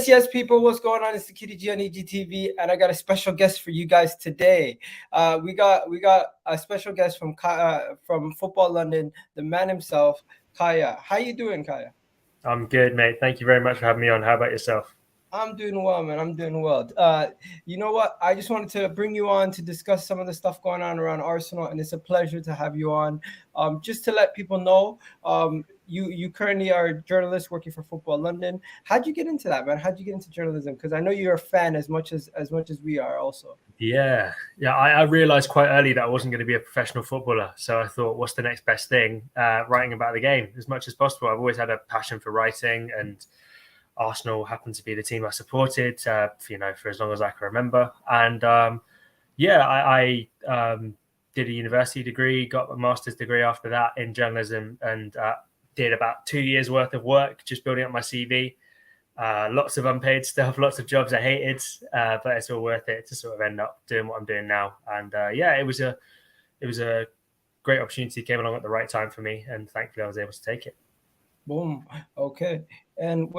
Yes, people. What's going on? It's the Kitty G on EGTV, and I got a special guest for you guys today. We got a special guest from Football London, the man himself, Kaya. How you doing, Kaya? I'm good, mate. Thank you very much for having me on. How about yourself? I'm doing well, man. I'm doing well. You know what? I just wanted to bring you on to discuss some of the stuff going on around Arsenal, and it's a pleasure to have you on. Just to let people know, you currently are a journalist working for Football London. How'd you get into that, man? How'd you get into journalism? Because I know you're a fan as much as we are, also. Yeah. I realized quite early that I wasn't going to be a professional footballer. So I thought, what's the next best thing? Writing about the game as much as possible. I've always had a passion for writing, and Arsenal happened to be the team I supported, for as long as I can remember. And I did a university degree, got a master's degree after that in journalism, and did about 2 years worth of work just building up my CV. Lots of unpaid stuff, lots of jobs I hated, but it's all worth it to sort of end up doing what I'm doing now. And it was a great opportunity, came along at the right time for me, and thankfully I was able to take it. Boom. Okay. And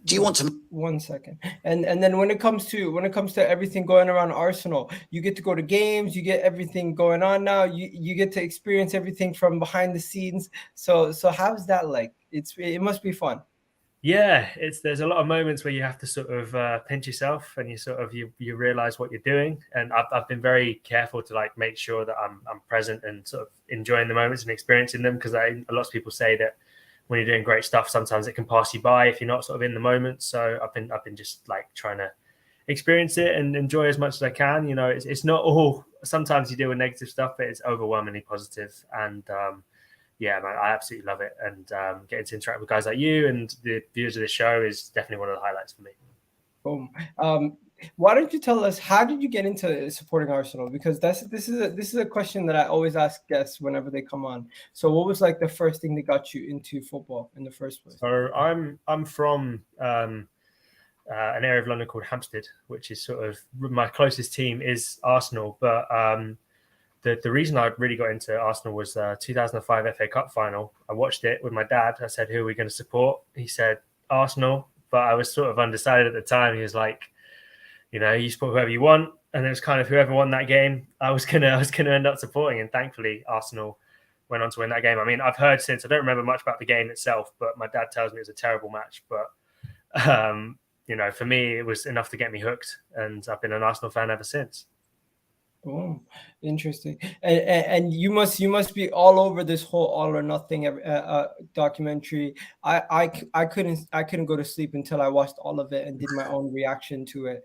do you want to 1 second? And then when it comes to everything going around Arsenal, you get to go to games, you get everything going on now. You get to experience everything from behind the scenes. So how's that like? It must be fun. Yeah, there's a lot of moments where you have to sort of pinch yourself, and you realize what you're doing. And I've been very careful to like make sure that I'm present and sort of enjoying the moments and experiencing them, because a lot of people say that when you're doing great stuff, sometimes it can pass you by if you're not sort of in the moment. So I've been just like trying to experience it and enjoy as much as I can. You know, it's not all. Sometimes you deal with negative stuff, but it's overwhelmingly positive. And man, I absolutely love it. And getting to interact with guys like you and the viewers of the show is definitely one of the highlights for me. Boom. Why don't you tell us, how did you get into supporting Arsenal? Because this is a question that I always ask guests whenever they come on. So what was like the first thing that got you into football in the first place? So I'm from an area of London called Hampstead, which is sort of my closest team is Arsenal. But the reason I really got into Arsenal was 2005 FA Cup final. I watched it with my dad. I said, who are we going to support? He said Arsenal, but I was sort of undecided at the time. He was like, you support whoever you want, and it was kind of whoever won that game, I was gonna end up supporting. And thankfully, Arsenal went on to win that game. I mean, I've heard since, I don't remember much about the game itself, but my dad tells me it was a terrible match. But for me, it was enough to get me hooked, and I've been an Arsenal fan ever since. Oh, interesting. And you must be all over this whole All or Nothing documentary. I couldn't go to sleep until I watched all of it and did my own reaction to it.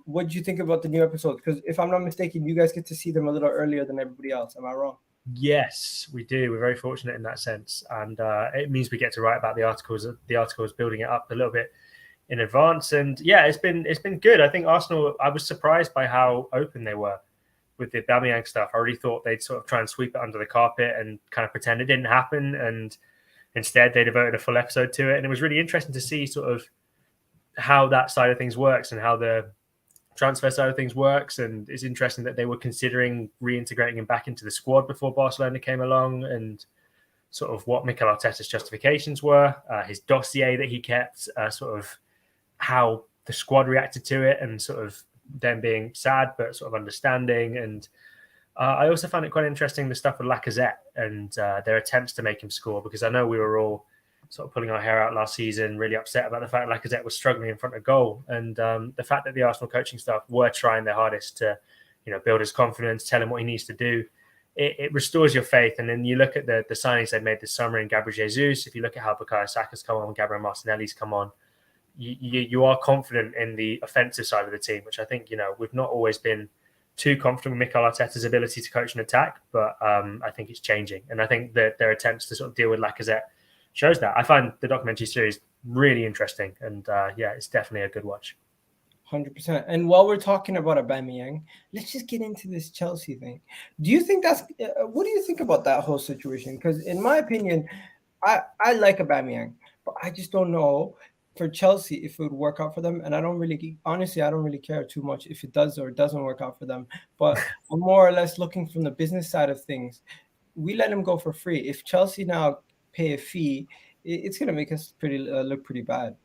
What did you think about the new episodes? Because if I'm not mistaken, you guys get to see them a little earlier than everybody else. Am I wrong? Yes, we do. We're very fortunate in that sense, and it means we get to write about the articles building it up a little bit in advance. And yeah, it's been good. I think Arsenal, I was surprised by how open they were with the aubameyang stuff. I already thought they'd sort of try and sweep it under the carpet and kind of pretend it didn't happen, and instead they devoted a full episode to it. And it was really interesting to see sort of how that side of things works and how the transfer side of things works. And it's interesting that they were considering reintegrating him back into the squad before Barcelona came along, and sort of what Mikel Arteta's justifications were, his dossier that he kept, sort of how the squad reacted to it, and sort of them being sad but sort of understanding. And I also found it quite interesting, the stuff with Lacazette and their attempts to make him score, because I know we were all sort of pulling our hair out last season, really upset about the fact Lacazette was struggling in front of goal. And the fact that the Arsenal coaching staff were trying their hardest to, build his confidence, tell him what he needs to do, it restores your faith. And then you look at the signings they made this summer in Gabriel Jesus. If you look at how Kaya Saka's come on, Gabriel Martinelli's come on, you are confident in the offensive side of the team, which I think, we've not always been too confident with Mikel Arteta's ability to coach an attack, but I think it's changing. And I think that their attempts to sort of deal with Lacazette shows that. I find the documentary series really interesting, and it's definitely a good watch. 100%. And while we're talking about Aubameyang, let's just get into this Chelsea thing. Do you think what do you think about that whole situation? Because in my opinion, I like Aubameyang, but I just don't know for Chelsea if it would work out for them. And I don't really, honestly, I don't really care too much if it does or doesn't work out for them. But I'm more or less looking from the business side of things. We let him go for free. If Chelsea now pay a fee, it's going to make us look pretty bad.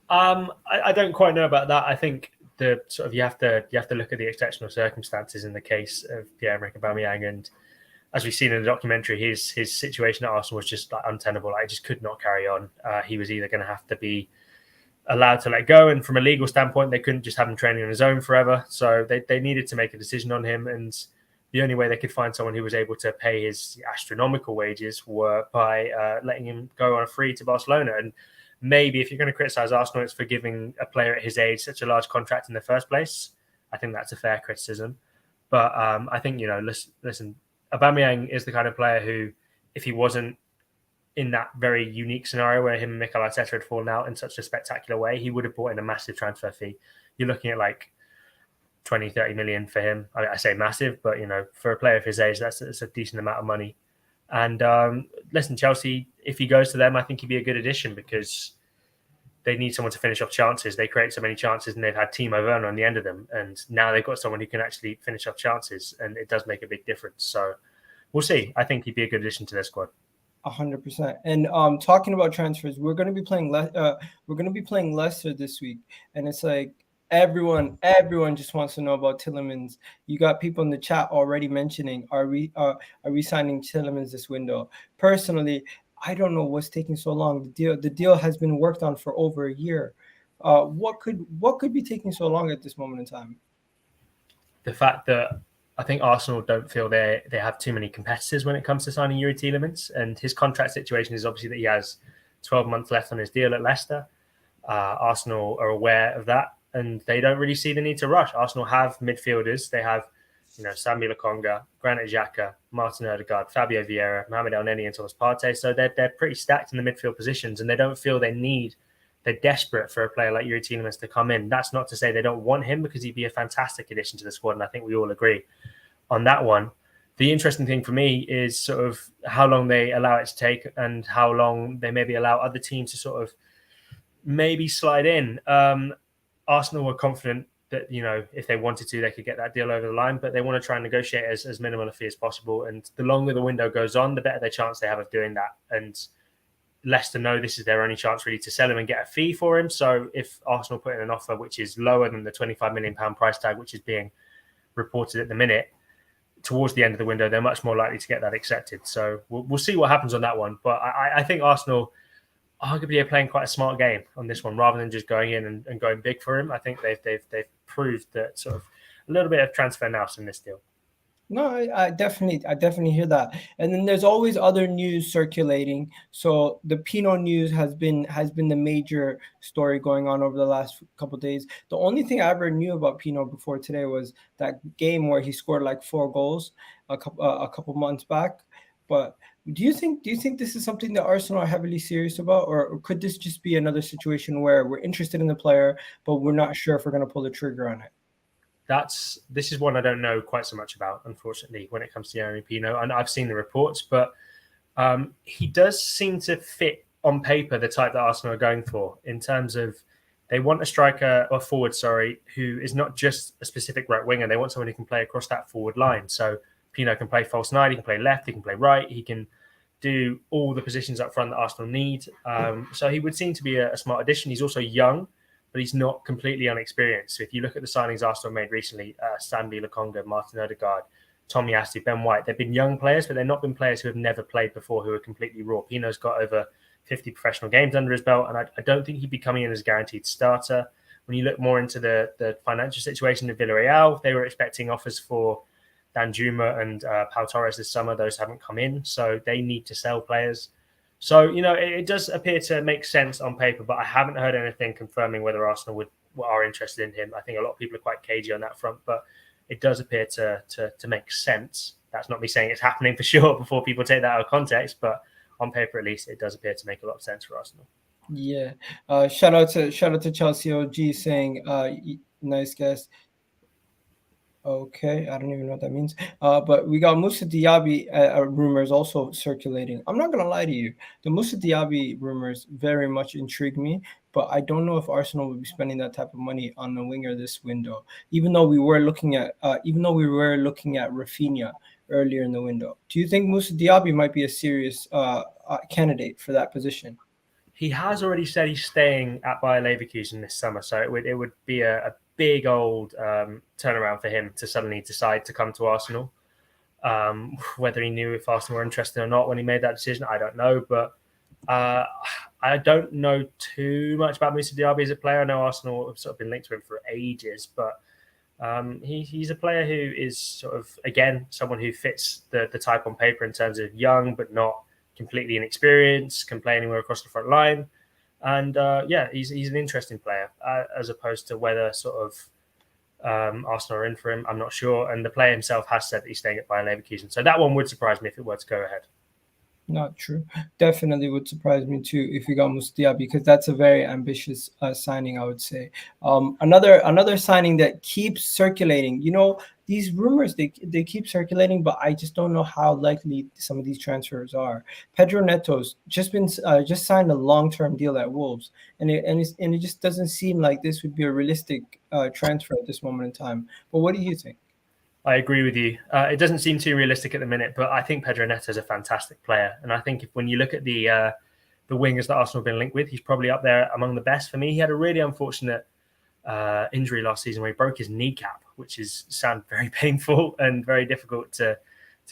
I don't quite know about that. I think the sort of you have to look at the exceptional circumstances in the case of Pierre-Emerick Aubameyang, and as we've seen in the documentary, his situation at Arsenal was just like untenable. Like, it just could not carry on. He was either going to have to be allowed to let go, and from a legal standpoint, they couldn't just have him training on his own forever. So they needed to make a decision on him, and the only way they could find someone who was able to pay his astronomical wages were by letting him go on a free to Barcelona. And maybe if you're going to criticise Arsenal, it's for giving a player at his age such a large contract in the first place. I think that's a fair criticism. But I think, listen, Aubameyang is the kind of player who, if he wasn't in that very unique scenario where him and Mikel Arteta had fallen out in such a spectacular way, he would have brought in a massive transfer fee. You're looking at like 20, 30 million for him. I say massive, but, for a player of his age, that's a decent amount of money. And listen, Chelsea, if he goes to them, I think he'd be a good addition because they need someone to finish off chances. They create so many chances, and they've had Timo Werner on the end of them. And now they've got someone who can actually finish off chances, and it does make a big difference. So we'll see. I think he'd be a good addition to their squad. 100%. And talking about transfers, we're going to be playing Leicester this week, and it's like everyone just wants to know about Tielemans. You got people in the chat already mentioning are we signing Tielemans this window? Personally, I don't know what's taking so long. The deal has been worked on for over a year. What could be taking so long at this moment in time? The fact that I think Arsenal don't feel they have too many competitors when it comes to signing Yeremy Tielemans, and his contract situation is obviously that he has 12 months left on his deal at Leicester. Arsenal are aware of that, and they don't really see the need to rush. Arsenal have midfielders. They have, Sambi Lokonga, Granit Xhaka, Martin Odegaard, Fabio Vieira, Mohamed El-Neni, and Thomas Partey. So they're pretty stacked in the midfield positions, and they don't feel they're desperate for a player like Yeremy Tielemans to come in. That's not to say they don't want him, because he'd be a fantastic addition to the squad, and I think we all agree on that one. The interesting thing for me is sort of how long they allow it to take and how long they maybe allow other teams to sort of maybe slide in. Arsenal were confident that, if they wanted to, they could get that deal over the line, but they want to try and negotiate as minimal a fee as possible. And the longer the window goes on, the better their chance they have of doing that. And Leicester know this is their only chance really to sell him and get a fee for him. So if Arsenal put in an offer which is lower than the £25 million price tag, which is being reported at the minute, towards the end of the window, they're much more likely to get that accepted. So we'll see what happens on that one. But I think Arsenal arguably are playing quite a smart game on this one, rather than just going in and going big for him. I think they've proved that sort of a little bit of transfer nous in this deal. No, I definitely hear that. And then there's always other news circulating. So the Pino news has been the major story going on over the last couple of days. The only thing I ever knew about Pino before today was that game where he scored like 4 goals a couple months back. But do you think this is something that Arsenal are heavily serious about, or could this just be another situation where we're interested in the player, but we're not sure if we're going to pull the trigger on it? This is one I don't know quite so much about, unfortunately, when it comes to Yeremy Pino. And I've seen the reports, but he does seem to fit on paper the type that Arsenal are going for, in terms of they want a striker or forward, who is not just a specific right winger. They want someone who can play across that forward line. So Pino can play false nine, he can play left, he can play right, he can do all the positions up front that Arsenal need. So he would seem to be a smart addition. He's also young, but he's not completely unexperienced. So if you look at the signings Arsenal made recently, Sambi Lokonga, Martin Odegaard, Tomiyasu, Ben White, they've been young players, but they've not been players who have never played before, who are completely raw. Pino's got over 50 professional games under his belt, and I don't think he'd be coming in as a guaranteed starter. When you look more into the financial situation of Villarreal, they were expecting offers for Danjuma and Pau Torres this summer. Those haven't come in, so they need to sell players. So, it does appear to make sense on paper, but I haven't heard anything confirming whether Arsenal are interested in him. I think a lot of people are quite cagey on that front, but it does appear to make sense. That's not me saying it's happening for sure before people take that out of context, but on paper at least, it does appear to make a lot of sense for Arsenal. Yeah. Shout out to Chelsea OG saying, nice guess. Okay, I don't even know what that means. But we got Moussa Diaby rumors also circulating. I'm not gonna lie to you, the Moussa Diaby rumors very much intrigue me, but I don't know if Arsenal would be spending that type of money on the winger this window. Even though we were looking at Rafinha earlier in the window. Do you think Moussa Diaby might be a serious candidate for that position? He has already said he's staying at Bayer Leverkusen this summer, so it would be a big old turnaround for him to suddenly decide to come to Arsenal. Whether he knew if Arsenal were interested or not when he made that decision, I don't know. But uh, I don't know too much about Moussa Diaby as a player. I know Arsenal have sort of been linked to him for ages, but he's a player who is sort of, again, someone who fits the type on paper in terms of young but not completely inexperienced, can play anywhere across the front line. And he's an interesting player as opposed to whether sort of Arsenal are in for him. I'm not sure. And the player himself has said that he's staying at Bayer Leverkusen. So that one would surprise me if it were to go ahead. Not true. Definitely would surprise me too if we got Mustia, because that's a very ambitious signing, I would say. Another signing that keeps circulating. These rumors they keep circulating, but I just don't know how likely some of these transfers are. Pedro Neto's just signed a long-term deal at Wolves, and it just doesn't seem like this would be a realistic transfer at this moment in time. But what do you think? I agree with you. It doesn't seem too realistic at the minute, but I think Pedro Neto is a fantastic player, and I think when you look at the wingers that Arsenal have been linked with, he's probably up there among the best. For me, he had a really unfortunate injury last season where he broke his kneecap, which sound very painful and very difficult to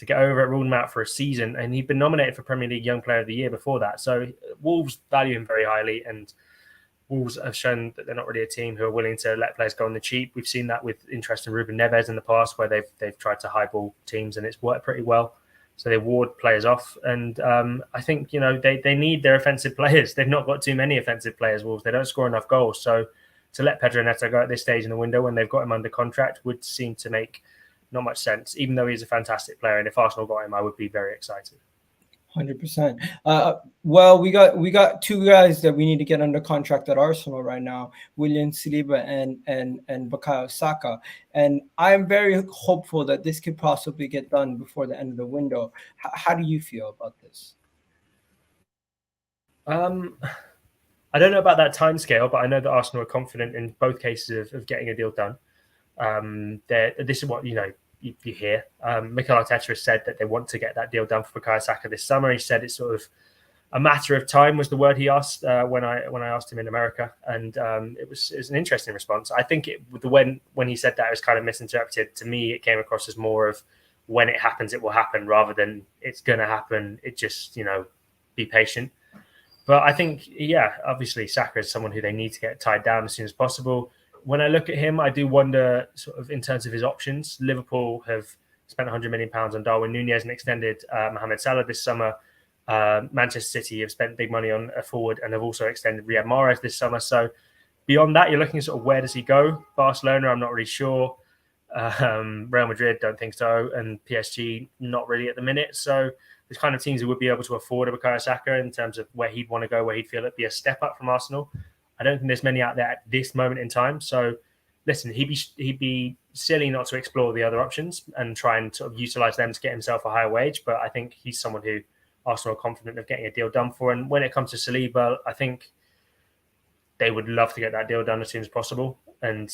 get over. It ruled him out for a season, and he'd been nominated for Premier League Young Player of the Year before that. So Wolves value him very highly, and Wolves have shown that they're not really a team who are willing to let players go on the cheap. We've seen that with interest in Ruben Neves in the past, where they've tried to highball teams and it's worked pretty well. So they ward players off, and I think they need their offensive players. They've not got too many offensive players. Wolves, they don't score enough goals. So to let Pedro Neto go at this stage in the window when they've got him under contract would seem to make not much sense. Even though he's a fantastic player, and if Arsenal got him, I would be very excited. 100%. Well, we got two guys that we need to get under contract at Arsenal right now: William Saliba and Bukayo Saka. And I'm very hopeful that this could possibly get done before the end of the window. How do you feel about this? I don't know about that timescale, but I know that Arsenal are confident in both cases of getting a deal done. This is what you hear. Mikel Arteta has said that they want to get that deal done for Kaya Saka this summer. He said it's sort of a matter of time was the word he asked when I asked him in America, and it was an interesting response. I think when he said that, it was kind of misinterpreted. To me, it came across as more of when it happens, it will happen, rather than it's going to happen. It just be patient. But I think, obviously Saka is someone who they need to get tied down as soon as possible. When I look at him, I do wonder sort of in terms of his options. Liverpool have spent £100 million on Darwin Núñez and extended Mohamed Salah this summer. Manchester City have spent big money on a forward and have also extended Riyad Mahrez this summer. So beyond that, you're looking at sort of where does he go? Barcelona, I'm not really sure. Real Madrid, don't think so. And PSG, not really at the minute. So there's kind of teams who would be able to afford a Bukayo Saka in terms of where he'd want to go, where he'd feel it'd be a step up from Arsenal. I don't think there's many out there at this moment in time. So, listen, he'd be silly not to explore the other options and try and sort of utilize them to get himself a higher wage. But I think he's someone who Arsenal are confident of getting a deal done for. And when it comes to Saliba, I think they would love to get that deal done as soon as possible. And,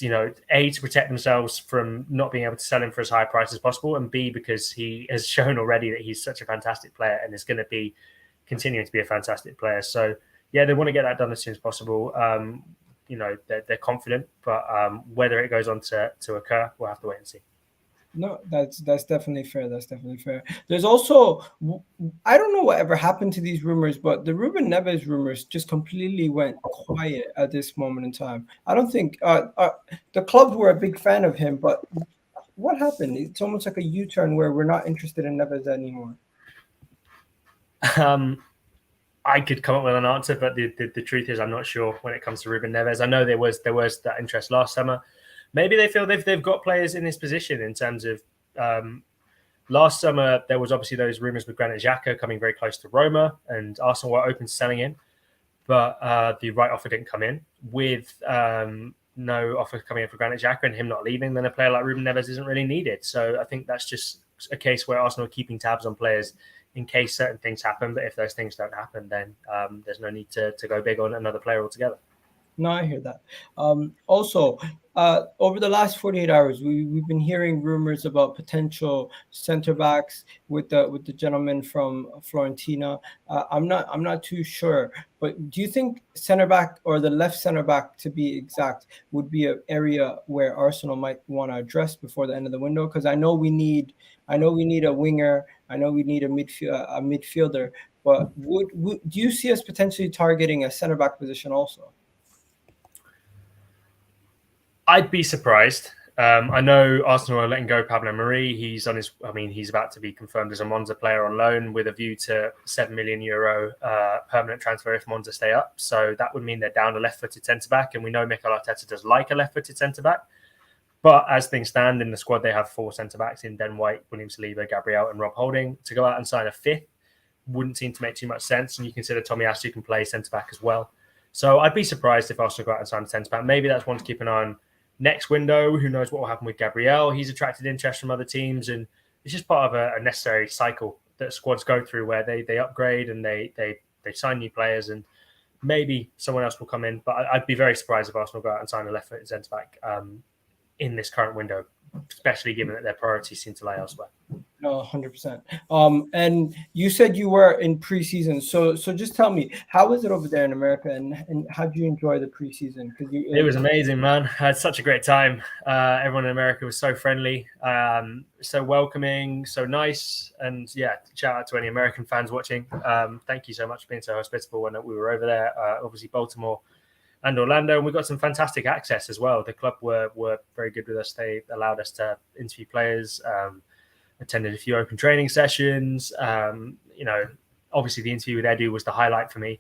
A, to protect themselves from not being able to sell him for as high a price as possible, and B, because he has shown already that he's such a fantastic player and is going to be continuing to be a fantastic player. So, yeah, they want to get that done as soon as possible. They're confident, but whether it goes on to occur, we'll have to wait and see. No, that's definitely fair. That's definitely fair. There's also, I don't know whatever happened to these rumors, but the Ruben Neves rumors just completely went quiet at this moment in time. I don't think the clubs were a big fan of him, but what happened? It's almost like a U-turn where we're not interested in Neves anymore. I could come up with an answer, but the truth is I'm not sure when it comes to Ruben Neves. I know there was that interest last summer. Maybe they feel they've got players in this position in terms of last summer, there was obviously those rumours with Granit Xhaka coming very close to Roma, and Arsenal were open to selling him. but the right offer didn't come in. With no offer coming in for Granit Xhaka and him not leaving, then a player like Ruben Neves isn't really needed. So I think that's just a case where Arsenal are keeping tabs on players in case certain things happen. But if those things don't happen, then there's no need to go big on another player altogether. No, I hear that. Also, over the last 48 hours, we've been hearing rumors about potential center backs with the gentleman from Fiorentina. I'm not too sure, but do you think center back, or the left center back to be exact, would be an area where Arsenal might want to address before the end of the window? Because I know we need a winger. I know we need a midfielder. But do you see us potentially targeting a center back position also? I'd be surprised. I know Arsenal are letting go Pablo Mari. He's about to be confirmed as a Monza player on loan with a view to €7 million permanent transfer if Monza stay up. So that would mean they're down a left-footed centre-back, and we know Mikel Arteta does like a left-footed centre-back. But as things stand in the squad, they have 4 centre-backs in Ben White, William Saliba, Gabriel and Rob Holding. To go out and sign a 5th wouldn't seem to make too much sense, and you consider Tomiyasu can play centre-back as well. So I'd be surprised if Arsenal go out and sign a centre-back. Maybe that's one to keep an eye on next window. Who knows what will happen with Gabriel? He's attracted interest from other teams, and it's just part of a necessary cycle that squads go through where they upgrade and they sign new players, and maybe someone else will come in. But I'd be very surprised if Arsenal go out and sign a left-footed centre-back in this current window, especially given that their priorities seem to lie elsewhere. No, 100%. And you said you were in preseason, so just tell me, how was it over there in America, and how did you enjoy the preseason? It was amazing, man. I had such a great time. Everyone in America was so friendly, so welcoming, so nice, and yeah, shout out to any American fans watching. Thank you so much for being so hospitable when we were over there. Obviously, Baltimore and Orlando, and we got some fantastic access as well. The club were very good with us. They allowed us to interview players. Attended a few open training sessions. Obviously the interview with Edu was the highlight for me.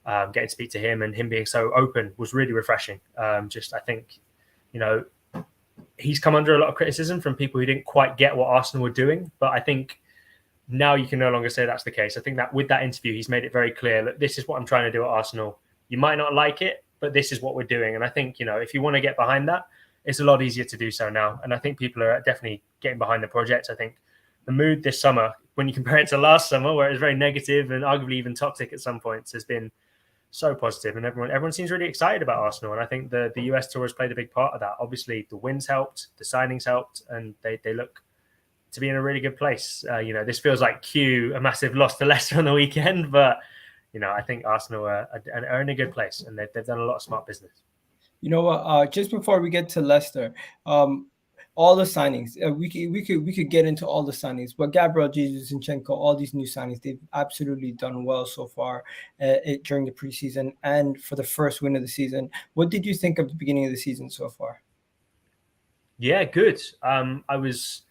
Getting to speak to him and him being so open was really refreshing. I think, he's come under a lot of criticism from people who didn't quite get what Arsenal were doing. But I think now you can no longer say that's the case. I think that with that interview, he's made it very clear that this is what I'm trying to do at Arsenal. You might not like it, but this is what we're doing. And I think, if you want to get behind that, it's a lot easier to do so now. And I think people are definitely getting behind the project. I think the mood this summer, when you compare it to last summer, where it was very negative and arguably even toxic at some points, has been so positive, and everyone seems really excited about Arsenal. And I think the US tour has played a big part of that. Obviously, the wins helped, the signings helped, and they look to be in a really good place. This feels like a massive loss to Leicester on the weekend, but I think Arsenal are in a good place, and they've done a lot of smart business. You know what? Just before we get to Leicester, all the signings, we could get into all the signings, but Gabriel, Jesus, Zinchenko, all these new signings, they've absolutely done well so far during the preseason and for the first win of the season. What did you think of the beginning of the season so far? Yeah, good. I was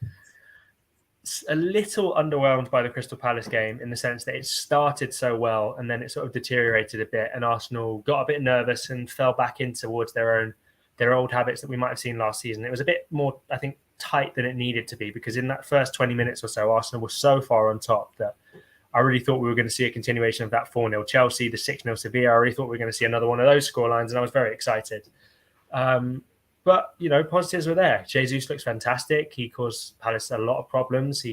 a little underwhelmed by the Crystal Palace game in the sense that it started so well and then it sort of deteriorated a bit, and Arsenal got a bit nervous and fell back in towards their old habits that we might have seen last season. It was a bit more, I think, tight than it needed to be, because in that first 20 minutes or so, Arsenal was so far on top that I really thought we were going to see a continuation of that 4-0 Chelsea, the 6-0 Sevilla. I really thought we were going to see another one of those scorelines, and I was very excited. But, positives were there. Jesus looks fantastic. He caused Palace a lot of problems.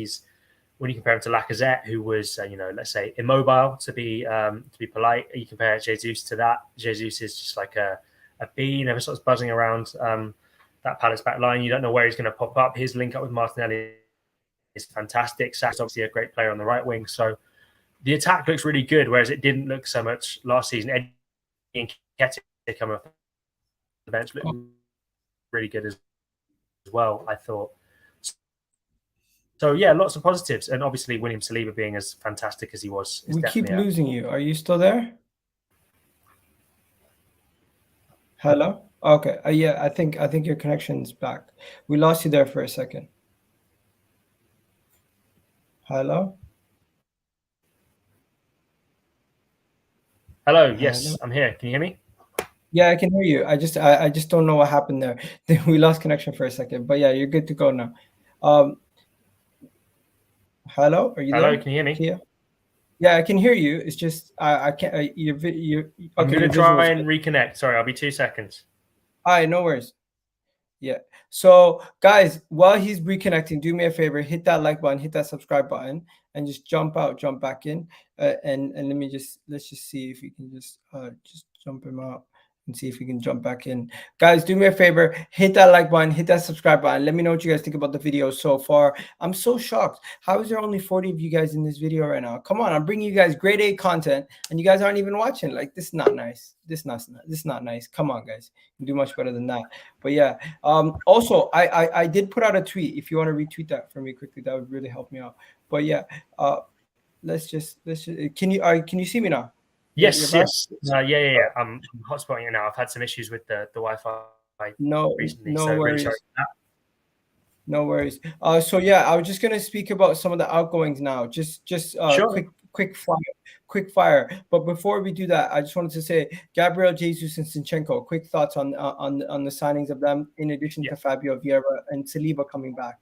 When you compare him to Lacazette, who was, let's say, immobile, to be polite, you compare Jesus to that. Jesus is just like a bee, never stops buzzing around that Palace back line. You don't know where he's going to pop up. His link up with Martinelli is fantastic. Saka's obviously a great player on the right wing. So the attack looks really good, whereas it didn't look so much last season. Eddie and Nketiah coming off the bench looked really good as well, I thought. So, yeah, lots of positives. And obviously, William Saliba being as fantastic as he was. We keep losing you. Are you still there? Hello? Okay. Yeah, I think your connection's back. We lost you there for a second. Hello? Hello. Yes, I'm here. Can you hear me? Yeah, I can hear you. I just don't know what happened there. We lost connection for a second, but yeah, you're good to go now. Hello, are you there? Hello, can you hear me? Yeah, I can hear you. It's just I can't. Your I'm okay. going to Your try visuals. and reconnect. Sorry, I'll be 2 seconds. All right, no worries. Yeah. So, guys, while he's reconnecting, do me a favor, hit that like button, hit that subscribe button, and just jump out, jump back in, and let's just see if we can just jump him out and see if we can jump back in. Guys, do me a favor, hit that like button, hit that subscribe button. Let me know what you guys think about the video so far. I'm so shocked. How is there only 40 of you guys in this video right now? Come on, I'm bringing you guys grade A content, and you guys aren't even watching. Like, this is not nice. This is not nice. Come on, guys, you can do much better than that. But yeah. Also, I did put out a tweet. If you want to retweet that for me quickly, that would really help me out. But yeah, let's just can you see me now? Yes, back? yes. Yeah. I'm hotspotting it now. I've had some issues with the Wi-Fi recently, No so worries. really sorry for that. No worries. So yeah, I was just gonna speak about some of the outgoings now. Just Sure. quick fire. But before we do that, I just wanted to say Gabriel, Jesus, and Zinchenko. Quick thoughts on the signings of them, in addition to Fabio, Vieira, and Saliba coming back.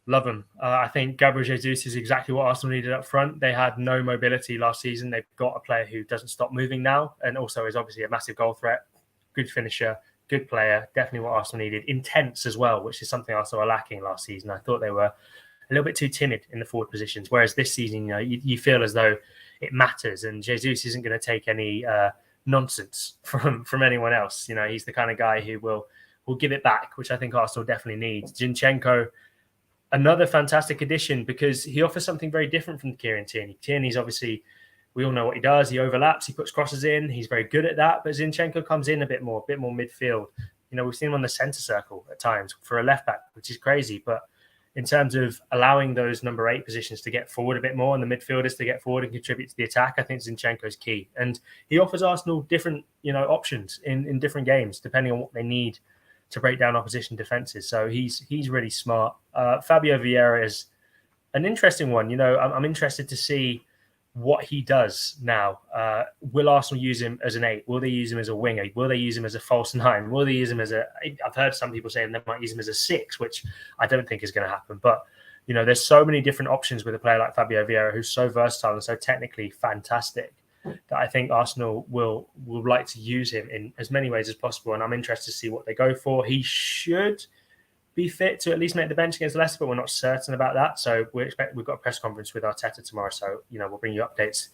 Love them. I think Gabriel Jesus is exactly what Arsenal needed up front. They had no mobility last season. They've got a player who doesn't stop moving now, and also is obviously a massive goal threat. Good finisher, good player. Definitely what Arsenal needed. Intense as well, which is something Arsenal were lacking last season. I thought they were a little bit too timid in the forward positions, whereas this season, you feel as though it matters, and Jesus isn't going to take any nonsense from anyone else. He's the kind of guy who will give it back, which I think Arsenal definitely needs. Zinchenko, another fantastic addition, because he offers something very different from Kieran Tierney. Tierney's obviously, we all know what he does. He overlaps, he puts crosses in. He's very good at that. But Zinchenko comes in a bit more midfield. We've seen him on the centre circle at times for a left back, which is crazy. But in terms of allowing those number 8 positions to get forward a bit more and the midfielders to get forward and contribute to the attack, I think Zinchenko is key. And he offers Arsenal different, options in different games, depending on what they need to break down opposition defenses. So he's really smart. Fabio Vieira is an interesting one. I'm interested to see what he does now. Will Arsenal use him as an 8? Will they use him as a winger? Will they use him as a false 9? Will they use him as I've heard some people saying they might use him as a 6, which I don't think is going to happen. But, there's so many different options with a player like Fabio Vieira, who's so versatile and so technically fantastic, that I think Arsenal will like to use him in as many ways as possible. And I'm interested to see what they go for. He should be fit to at least make the bench against Leicester, but we're not certain about that. So we've got a press conference with Arteta tomorrow. So, we'll bring you updates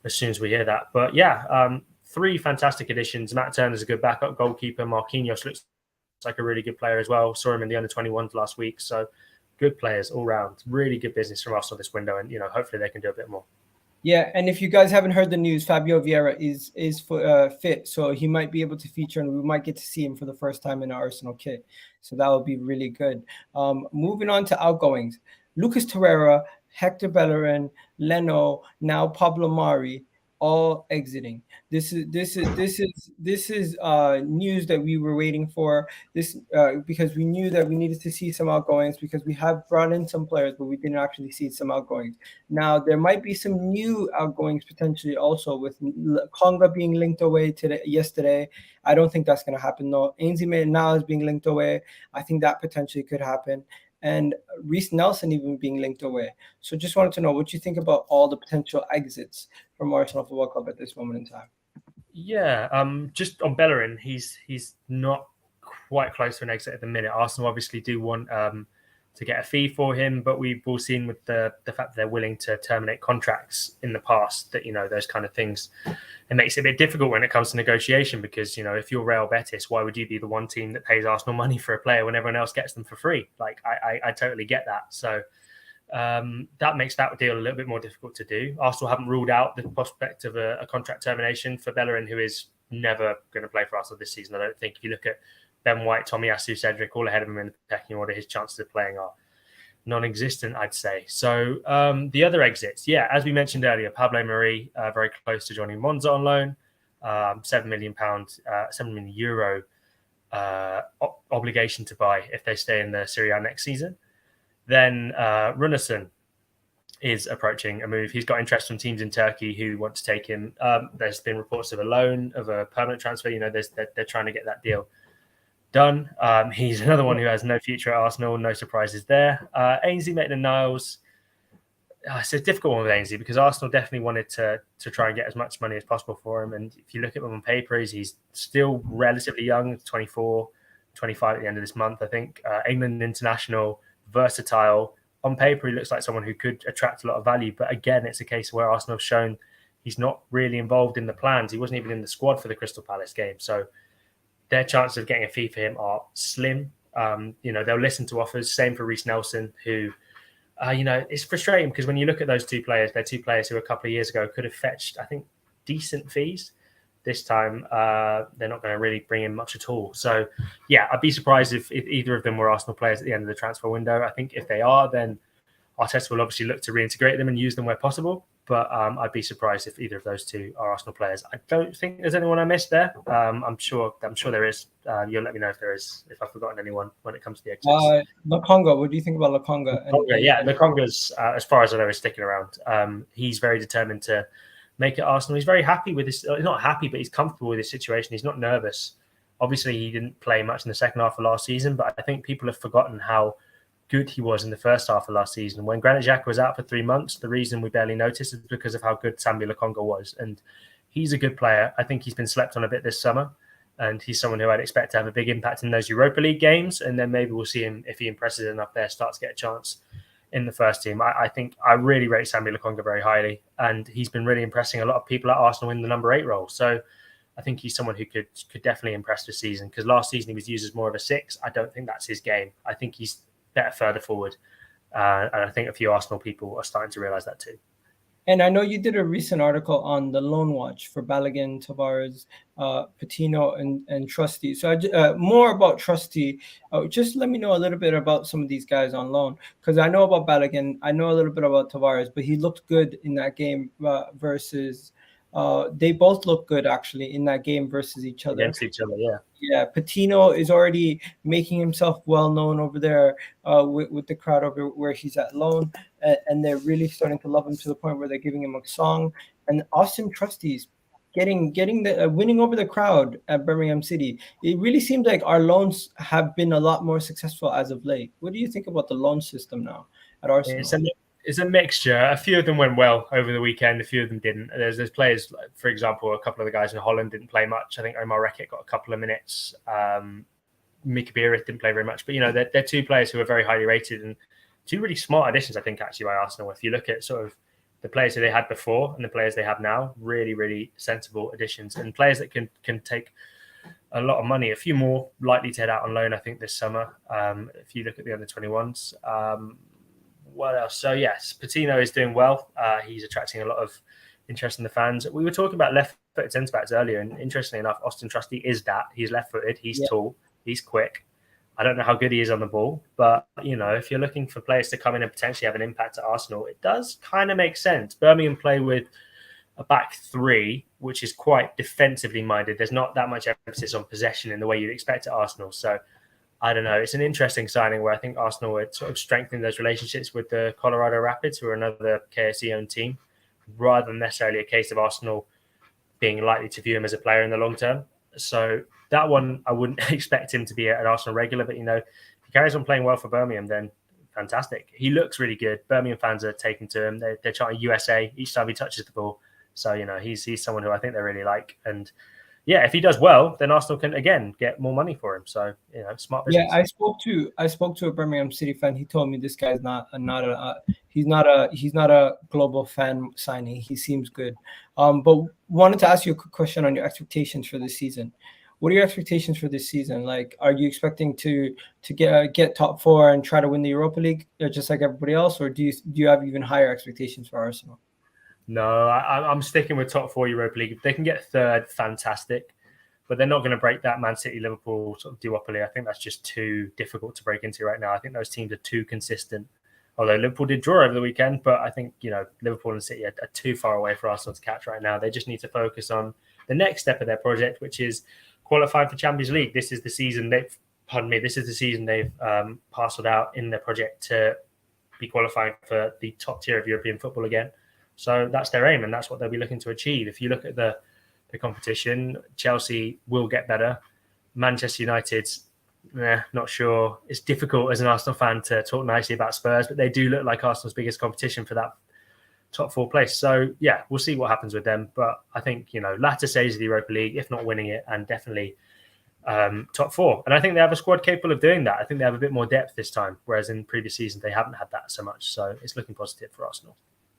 as soon as we hear that. But yeah, 3 fantastic additions. Matt Turner's a good backup goalkeeper. Marquinhos looks like a really good player as well. Saw him in the under-21s last week. So good players all round. Really good business from Arsenal this window. And, hopefully they can do a bit more. Yeah, and if you guys haven't heard the news, Fabio Vieira is fit, so he might be able to feature, and we might get to see him for the first time in an Arsenal kit. So that would be really good. Moving on to outgoings, Lucas Torreira, Hector Bellerin, Leno, now Pablo Mari, all exiting. This is news that we were waiting for. This because we knew that we needed to see some outgoings, because we have brought in some players, but we didn't actually see some outgoings. Now there might be some new outgoings potentially also, with Konga being linked away yesterday. I don't think that's going to happen though. Ainsley Maitland-Niles being linked away. I think that potentially could happen. And Reece Nelson even being linked away. So just wanted to know what you think about all the potential exits from Arsenal Football Club at this moment in time. Yeah, just on Bellerin, he's not quite close to an exit at the minute. Arsenal obviously do want to get a fee for him, but we've all seen with the fact that they're willing to terminate contracts in the past that, those kind of things, it makes it a bit difficult when it comes to negotiation, because, if you're Real Betis, why would you be the one team that pays Arsenal money for a player when everyone else gets them for free? Like, I totally get that. So that makes that deal a little bit more difficult to do. Arsenal haven't ruled out the prospect of a contract termination for Bellerin, who is never going to play for Arsenal this season. I don't think. If you look at Ben White, Tomiyasu, Cedric, all ahead of him in the pecking order, his chances of playing are non-existent, I'd say. So the other exits, as we mentioned earlier, Pablo Mari, very close to joining Monza on loan, £7 million, €7 million obligation to buy if they stay in the Serie A next season. Then Runarsson is approaching a move. He's got interest from teams in Turkey who want to take him. There's been reports of a loan, of a permanent transfer. They're trying to get that deal done. He's another one who has no future at Arsenal. No surprises there. Ainsley Maitland-Niles, it's a difficult one with Ainsley because Arsenal definitely wanted to try and get as much money as possible for him. And if you look at him on paper, he's still relatively young, 24, 25 at the end of this month, I think. England international, versatile. On paper, he looks like someone who could attract a lot of value. But again, it's a case where Arsenal have shown he's not really involved in the plans. He wasn't even in the squad for the Crystal Palace game. So their chances of getting a fee for him are slim. They'll listen to offers. Same for Reece Nelson, who, it's frustrating because when you look at those two players, they're two players who a couple of years ago could have fetched, I think, decent fees. This time, they're not going to really bring in much at all. So, yeah, I'd be surprised if either of them were Arsenal players at the end of the transfer window. I think if they are, then Arteta will obviously look to reintegrate them and use them where possible. But I'd be surprised if either of those two are Arsenal players. I don't think there's anyone I missed there. I'm sure there is. You'll let me know if there is, if I've forgotten anyone when it comes to the exits. Lokonga, what do you think about Lokonga? Lokonga's, as far as I know, is sticking around. He's very determined to make it Arsenal. He's very happy with this. He's not happy, but he's comfortable with his situation. He's not nervous. Obviously, he didn't play much in the second half of last season, but I think people have forgotten how good he was in the first half of last season. When Granit Xhaka was out for 3 months, the reason we barely noticed is because of how good Sambi Lokonga was. And he's a good player. I think he's been slept on a bit this summer. And he's someone who I'd expect to have a big impact in those Europa League games. And then maybe we'll see him, if he impresses enough there, start to get a chance in the first team. I think I really rate Sambi Lokonga very highly. And he's been really impressing a lot of people at Arsenal in the number 8 role. So I think he's someone who could definitely impress this season. Because last season he was used as more of a 6. I don't think that's his game. I think he's better further forward. And I think a few Arsenal people are starting to realise that too. And I know you did a recent article on the loan watch for Balogun, Tavares, Patino, and Trusty. So more about Trusty. Just let me know a little bit about some of these guys on loan, because I know about Balogun, I know a little bit about Tavares, but he looked good in that game versus. They both look good actually in that game versus each other. Against each other, yeah. Yeah, Patino is already making himself well known over there with the crowd over where he's at loan, and they're really starting to love him to the point where they're giving him a song. And Auston Trusty's getting the winning over the crowd at Birmingham City. It really seems like our loans have been a lot more successful as of late. What do you think about the loan system now at Arsenal? It's a mixture. A few of them went well over the weekend. A few of them didn't. There's players, for example, a couple of the guys in Holland didn't play much. I think Omar Rekik got a couple of minutes. Mika Bierith didn't play very much. But, they're two players who are very highly rated and two really smart additions, I think, actually, by Arsenal. If you look at sort of the players that they had before and the players they have now, really, really sensible additions and players that can take a lot of money. A few more likely to head out on loan, I think, this summer. If you look at the under-21s. What else? So, yes, Patino is doing well. He's attracting a lot of interest in the fans. We were talking about left-footed centre-backs earlier, and interestingly enough, Auston Trusty is that. He's left-footed. He's tall. He's quick. I don't know how good he is on the ball, but, if you're looking for players to come in and potentially have an impact at Arsenal, it does kind of make sense. Birmingham play with a back 3, which is quite defensively minded. There's not that much emphasis on possession in the way you'd expect at Arsenal. So, I don't know. It's an interesting signing where I think Arsenal would sort of strengthen those relationships with the Colorado Rapids, who are another KSE-owned team, rather than necessarily a case of Arsenal being likely to view him as a player in the long term. So that one, I wouldn't expect him to be an Arsenal regular, but, if he carries on playing well for Birmingham, then fantastic. He looks really good. Birmingham fans are taken to him. They're chanting USA each time he touches the ball. So, he's someone who I think they really like. And yeah, if he does well, then Arsenal can again get more money for him. So smart business. Yeah, I spoke to a Birmingham City fan. He told me this guy's he's not a global fan signing. He seems good. But wanted to ask you a quick question on your expectations for this season. What are your expectations for this season? Like, are you expecting to get top 4 and try to win the Europa League just like everybody else, or do you have even higher expectations for Arsenal? No, I'm sticking with top 4 Europa League. If they can get 3rd, fantastic. But they're not going to break that Man City, Liverpool sort of duopoly. I think that's just too difficult to break into right now. I think those teams are too consistent. Although Liverpool did draw over the weekend, but I think, Liverpool and City are too far away for Arsenal to catch right now. They just need to focus on the next step of their project, which is qualifying for Champions League. This is the season they've parceled out in their project to be qualifying for the top tier of European football again. So that's their aim, and that's what they'll be looking to achieve. If you look at the competition, Chelsea will get better. Manchester United, not sure. It's difficult as an Arsenal fan to talk nicely about Spurs, but they do look like Arsenal's biggest competition for top 4 place. So yeah, we'll see what happens with them. But I think, latter stage of the Europa League, if not winning it, and definitely top 4. And I think they have a squad capable of doing that. I think they have a bit more depth this time, whereas in previous seasons they haven't had that so much. So it's looking positive for Arsenal.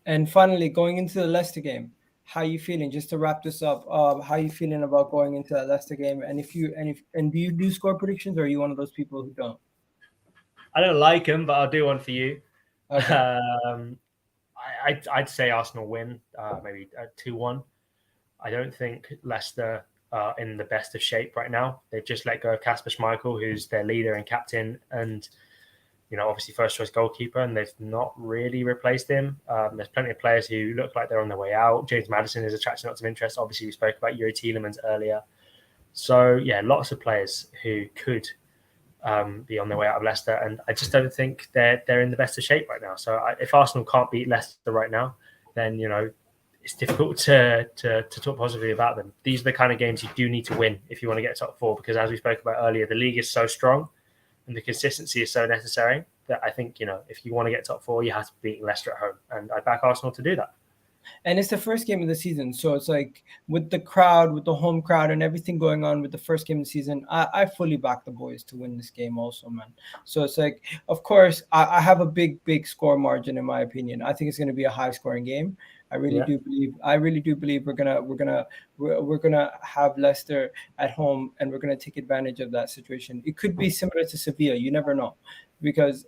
And finally, going into the Leicester game, how are you feeling? Just to wrap this up, how are you feeling about going into that Leicester game? And do you do score predictions, or are you one of those people who don't? I don't like them, but I'll do one for you. Okay. I'd say Arsenal win, maybe 2-1. I don't think Leicester are in the best of shape right now. They've just let go of Kasper Schmeichel, who's their leader and captain, and obviously first choice goalkeeper, and they've not really replaced him. There's plenty of players who look like they're on their way out. James Maddison is attracting lots of interest. Obviously, we spoke about Yeremy Tielemans earlier. So yeah, lots of players who could be on their way out of Leicester, and I just don't think they're in the best of shape right now. So if Arsenal can't beat Leicester right now, then it's difficult to talk positively about them. These are the kind of games you do need to win if you want to get top 4, because as we spoke about earlier, the league is so strong and the consistency is so necessary that I think if you want to get top 4, you have to beat Leicester at home, and I back Arsenal to do that. And it's the first game of the season, so it's like with the crowd, with the home crowd, and everything going on with the first game of the season, I fully back the boys to win this game, also, man. So it's like, of course, I have a big score margin in my opinion. I think it's going to be a high scoring game. I really do believe we're gonna have Leicester at home, and we're gonna take advantage of that situation. It could be similar to Sevilla. You never know, because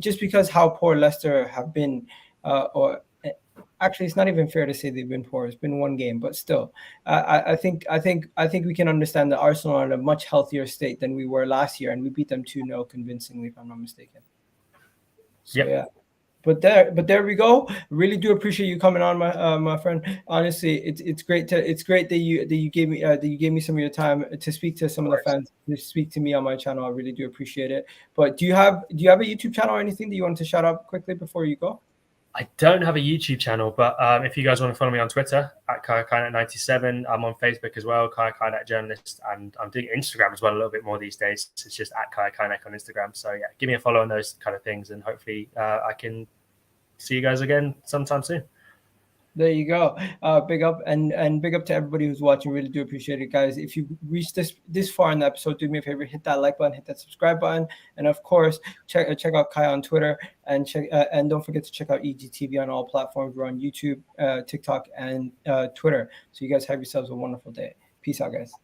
just because how poor Leicester have been, or actually, it's not even fair to say they've been poor. It's been one game, but still, I think we can understand that Arsenal are in a much healthier state than we were last year, and we beat them 2-0 convincingly, if I'm not mistaken. So yeah. But there we go. Really do appreciate you coming on, my friend. Honestly, it's great that you gave me some of your time to speak to some of the fans, to speak to me on my channel. I really do appreciate it. But do you have a YouTube channel or anything that you want to shout out quickly before you go? I don't have a YouTube channel, but if you guys want to follow me on Twitter at Kaya Kaynak 97, I'm on Facebook as well, Kaya Kaynak Journalist, and I'm doing Instagram as well a little bit more these days. It's just at Kaya Kaynak on Instagram. So yeah, give me a follow on those kind of things, and hopefully I can see you guys again sometime soon. There you go. Big up and big up to everybody who's watching. Really do appreciate it, guys. If you reached this far in the episode, do me a favor, hit that like button, hit that subscribe button, and of course, check out Kaya on Twitter, and don't forget to check out EGTV on all platforms. We're on YouTube, TikTok, and Twitter. So you guys have yourselves a wonderful day. Peace out, guys.